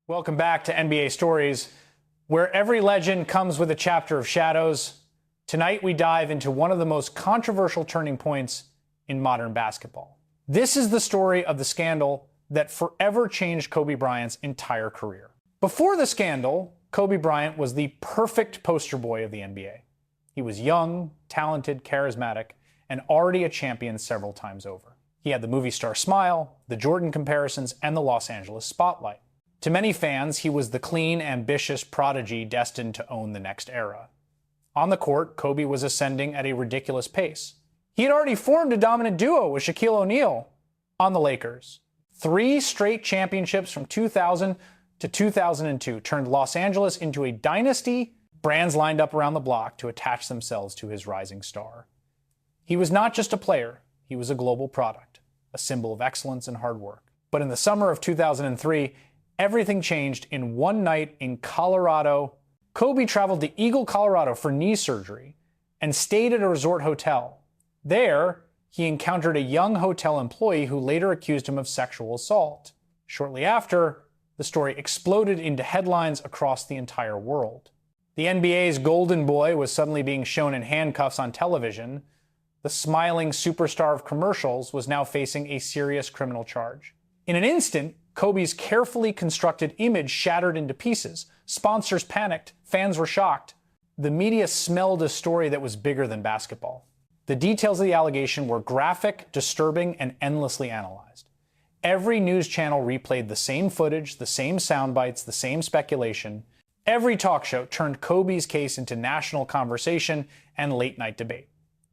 Welcome back to NBA Stories, where every legend comes with a chapter of shadows. Tonight we dive into one of the most controversial turning points in modern basketball. This is the story of the scandal that forever changed Kobe Bryant's entire career. Before the scandal, Kobe Bryant was the perfect poster boy of the NBA. He was young, talented, charismatic, and already a champion several times over. He had the movie star smile, the Jordan comparisons, and the Los Angeles spotlight. To many fans, he was the clean, ambitious prodigy destined to own the next era. On the court, Kobe was ascending at a ridiculous pace. He had already formed a dominant duo with Shaquille O'Neal on the Lakers. 3 straight championships from 2000 to 2002 turned Los Angeles into a dynasty. Brands lined up around the block to attach themselves to his rising star. He was not just a player, he was a global product, a symbol of excellence and hard work. But in the summer of 2003, everything changed in one night in Colorado. Kobe traveled to Eagle, Colorado for knee surgery and stayed at a resort hotel. There, he encountered a young hotel employee who later accused him of sexual assault. Shortly after, the story exploded into headlines across the entire world. The NBA's golden boy was suddenly being shown in handcuffs on television. The smiling superstar of commercials was now facing a serious criminal charge. In an instant, Kobe's carefully constructed image shattered into pieces. Sponsors panicked. Fans were shocked. The media smelled a story that was bigger than basketball. The details of the allegation were graphic, disturbing, and endlessly analyzed. Every news channel replayed the same footage, the same sound bites, the same speculation. Every talk show turned Kobe's case into national conversation and late-night debate.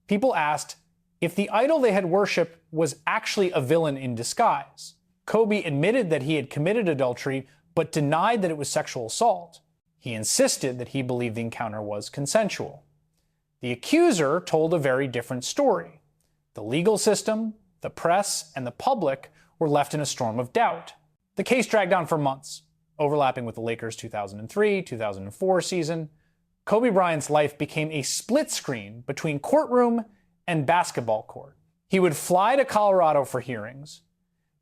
People asked if the idol they had worshipped was actually a villain in disguise. Kobe admitted that he had committed adultery, but denied that it was sexual assault. He insisted that he believed the encounter was consensual. The accuser told a very different story. The legal system, the press, and the public were left in a storm of doubt. The case dragged on for months, overlapping with the Lakers' 2003-2004 season. Kobe Bryant's life became a split screen between courtroom and basketball court. He would fly to Colorado for hearings,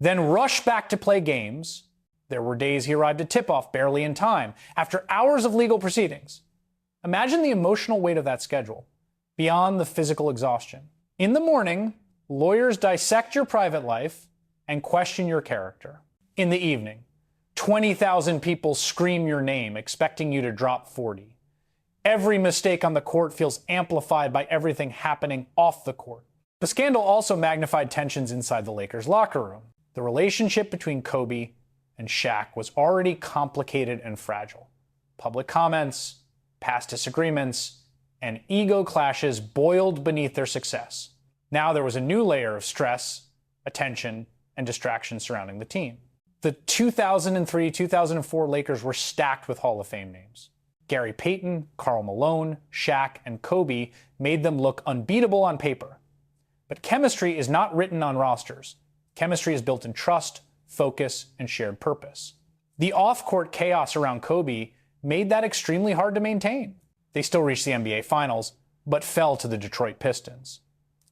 then rush back to play games. There were days he arrived at tip-off barely in time, after hours of legal proceedings. Imagine the emotional weight of that schedule, beyond the physical exhaustion. In the morning, lawyers dissect your private life and question your character. In the evening, 20,000 people scream your name, expecting you to drop 40. Every mistake on the court feels amplified by everything happening off the court. The scandal also magnified tensions inside the Lakers' locker room. The relationship between Kobe and Shaq was already complicated and fragile. Public comments, past disagreements, and ego clashes boiled beneath their success. Now there was a new layer of stress, attention, and distraction surrounding the team. The 2003-2004 Lakers were stacked with Hall of Fame names. Gary Payton, Karl Malone, Shaq, and Kobe made them look unbeatable on paper. But chemistry is not written on rosters. Chemistry is built in trust, focus, and shared purpose. The off-court chaos around Kobe made that extremely hard to maintain. They still reached the NBA Finals, but fell to the Detroit Pistons.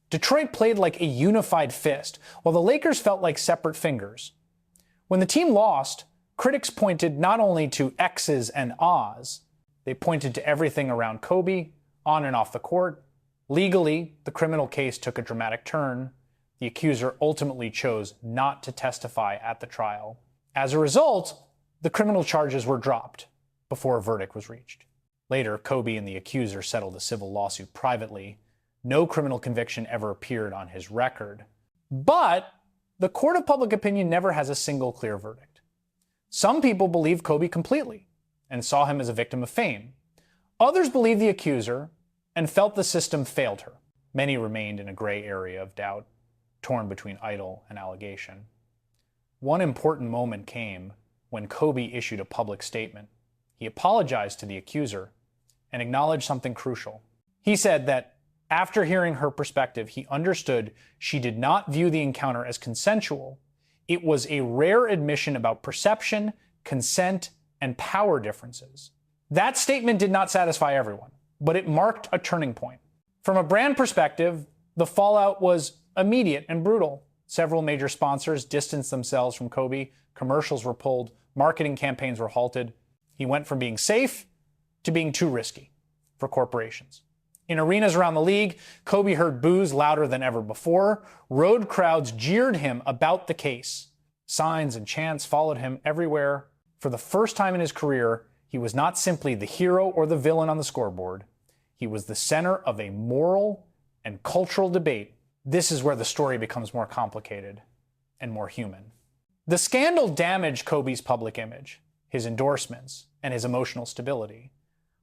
Detroit played like a unified fist, while the Lakers felt like separate fingers. When the team lost, critics pointed not only to X's and Ahs, they pointed to everything around Kobe, on and off the court. Legally, the criminal case took a dramatic turn. The accuser ultimately chose not to testify at the trial. As a result, the criminal charges were dropped before a verdict was reached. Later, Kobe and the accuser settled a civil lawsuit privately. No criminal conviction ever appeared on his record. But the court of public opinion never has a single clear verdict. Some people believe Kobe completely and saw him as a victim of fame. Others believed the accuser and felt the system failed her. Many remained in a gray area of doubt, torn between idol and allegation. One important moment came when Kobe issued a public statement. He apologized to the accuser and acknowledged something crucial. He said that after hearing her perspective, he understood she did not view the encounter as consensual. It was a rare admission about perception, consent, and power differences. That statement did not satisfy everyone, but it marked a turning point. From a brand perspective, the fallout was immediate and brutal. Several major sponsors distanced themselves from Kobe. Commercials were pulled. marketing campaigns were halted. He went from being safe to being too risky for corporations. In arenas around the league, Kobe heard boos louder than ever before. Road crowds jeered him about the case. Signs and chants followed him everywhere. For the first time in his career, he was not simply the hero or the villain on the scoreboard. He was the center of a moral and cultural debate. This is where the story becomes more complicated and more human. The scandal damaged Kobe's public image, his endorsements, and his emotional stability.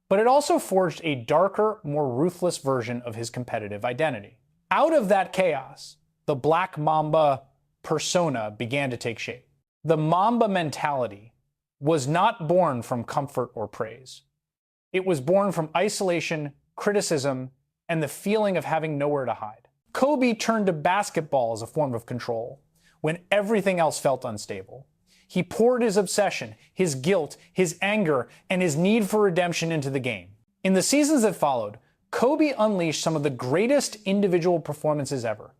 But it also forged a darker, more ruthless version of his competitive identity. Out of that chaos, the Black Mamba persona began to take shape. The Mamba mentality was not born from comfort or praise. It was born from isolation, criticism, and the feeling of having nowhere to hide. Kobe turned to basketball as a form of control when everything else felt unstable. He poured his obsession, his guilt, his anger, and his need for redemption into the game. In the seasons that followed, Kobe unleashed some of the greatest individual performances ever.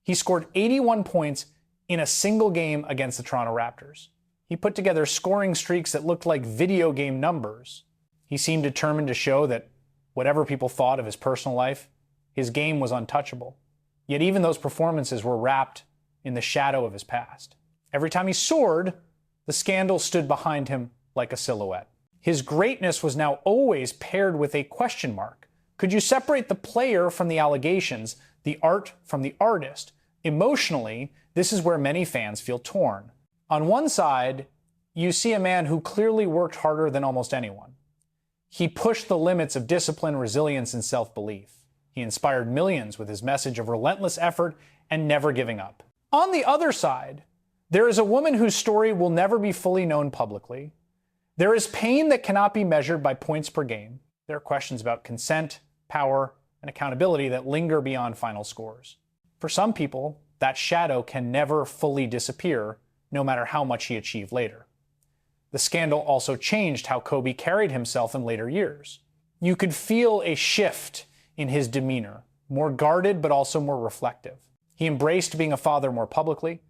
He scored 81 points in a single game against the Toronto Raptors. He put together scoring streaks that looked like video game numbers. He seemed determined to show that whatever people thought of his personal life, his game was untouchable. Yet even those performances were wrapped in the shadow of his past. Every time he soared, the scandal stood behind him like a silhouette. His greatness was now always paired with a question mark. Could you separate the player from the allegations, the art from the artist? Emotionally, this is where many fans feel torn. On one side, you see a man who clearly worked harder than almost anyone. He pushed the limits of discipline, resilience, and self-belief. He inspired millions with his message of relentless effort and never giving up. On the other side, there is a woman whose story will never be fully known publicly. There is pain that cannot be measured by points per game. There are questions about consent, power, and accountability that linger beyond final scores. For some people, that shadow can never fully disappear, no matter how much he achieved later. The scandal also changed how Kobe carried himself in later years. You could feel a shift in his demeanor, more guarded but also more reflective. He embraced being a father more publicly,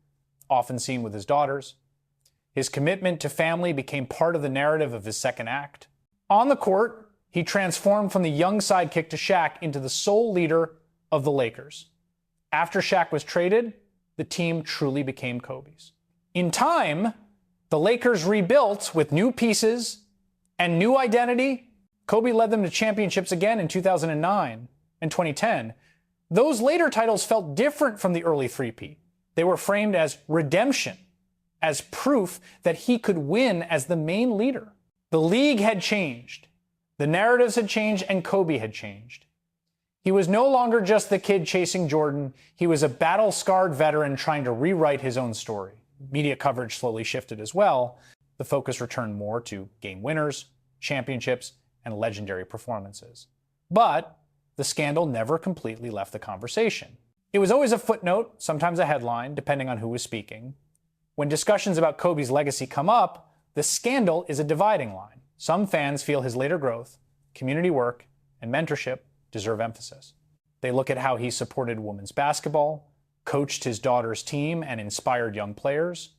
often seen with his daughters. His commitment to family became part of the narrative of his second act. On the court, he transformed from the young sidekick to Shaq into the sole leader of the Lakers. After Shaq was traded, the team truly became Kobe's. In time, the Lakers rebuilt with new pieces and new identity. Kobe led them to championships again in 2009 and 2010. Those later titles felt different from the early three-peat. They were framed as redemption, as proof that he could win as the main leader. The league had changed. The narratives had changed, and Kobe had changed. He was no longer just the kid chasing Jordan. He was a battle-scarred veteran trying to rewrite his own story. Media coverage slowly shifted as well. The focus returned more to game winners, championships, and legendary performances. But the scandal never completely left the conversation. It was always a footnote, sometimes a headline, depending on who was speaking. When discussions about Kobe's legacy come up, the scandal is a dividing line. Some fans feel his later growth, community work, and mentorship deserve emphasis. They look at how he supported women's basketball, coached his daughter's team, and inspired young players.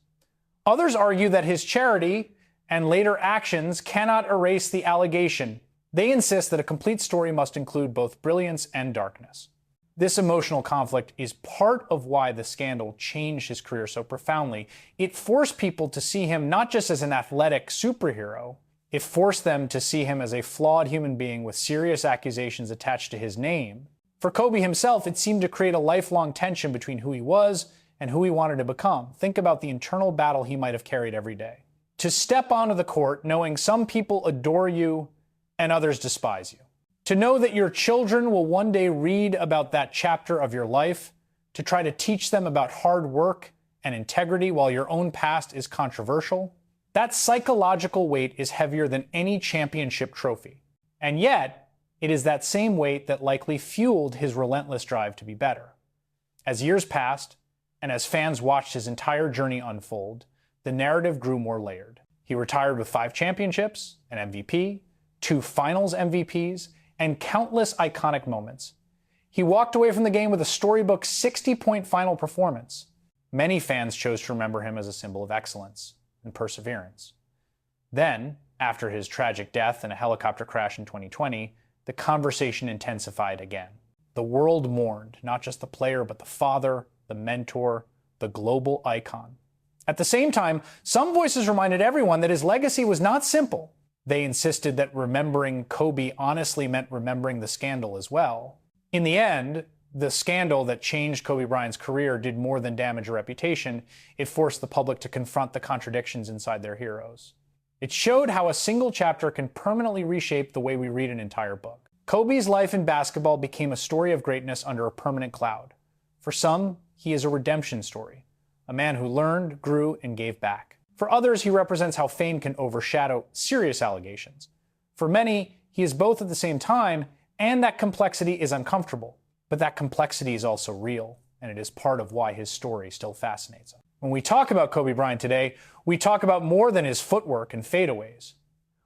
Others argue that his charity and later actions cannot erase the allegation. They insist that a complete story must include both brilliance and darkness. This emotional conflict is part of why the scandal changed his career so profoundly. It forced people to see him not just as an athletic superhero, it forced them to see him as a flawed human being with serious accusations attached to his name. For Kobe himself, it seemed to create a lifelong tension between who he was and who he wanted to become. Think about the internal battle he might have carried every day. To step onto the court knowing some people adore you and others despise you. To know that your children will one day read about that chapter of your life, to try to teach them about hard work and integrity while your own past is controversial. That psychological weight is heavier than any championship trophy. And yet, it is that same weight that likely fueled his relentless drive to be better. As years passed, and as fans watched his entire journey unfold, the narrative grew more layered. He retired with 5 championships, an MVP, 2 finals MVPs, and countless iconic moments. He walked away from the game with a storybook 60-point final performance. Many fans chose to remember him as a symbol of excellence, and perseverance. Then, after his tragic death in a helicopter crash in 2020, the conversation intensified again. The world mourned, not just the player, but the father, the mentor, the global icon. At the same time, some voices reminded everyone that his legacy was not simple. They insisted that remembering Kobe honestly meant remembering the scandal as well. In the end, the scandal that changed Kobe Bryant's career did more than damage a reputation. It forced the public to confront the contradictions inside their heroes. It showed how a single chapter can permanently reshape the way we read an entire book. Kobe's life in basketball became a story of greatness under a permanent cloud. For some, he is a redemption story, a man who learned, grew, and gave back. For others, he represents how fame can overshadow serious allegations. For many, he is both at the same time, and that complexity is uncomfortable. But that complexity is also real, and it is part of why his story still fascinates us. When we talk about Kobe Bryant today, we talk about more than his footwork and fadeaways.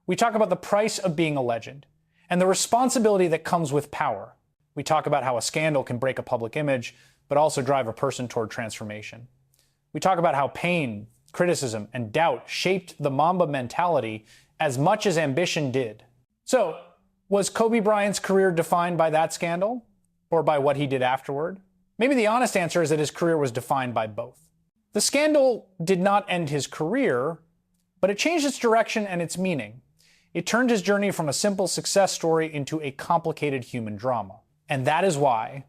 We talk about the price of being a legend, and the responsibility that comes with power. We talk about how a scandal can break a public image, but also drive a person toward transformation. We talk about how pain, criticism, and doubt shaped the Mamba mentality as much as ambition did. So, was Kobe Bryant's career defined by that scandal, or by what he did afterward? Maybe the honest answer is that his career was defined by both. The scandal did not end his career, but it changed its direction and its meaning. It turned his journey from a simple success story into a complicated human drama. And that is why,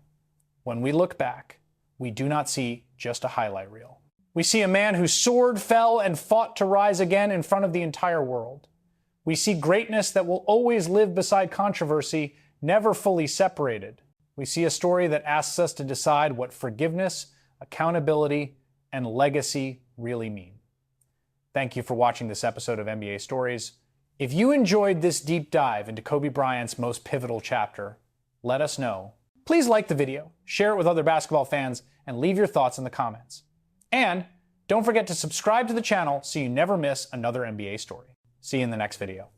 when we look back, we do not see just a highlight reel. We see a man who soared, fell, and fought to rise again in front of the entire world. We see greatness that will always live beside controversy, never fully separated. We see a story that asks us to decide what forgiveness, accountability, and legacy really mean. Thank you for watching this episode of NBA Stories. If you enjoyed this deep dive into Kobe Bryant's most pivotal chapter, let us know. Please like the video, share it with other basketball fans, and leave your thoughts in the comments. And don't forget to subscribe to the channel so you never miss another NBA story. See you in the next video.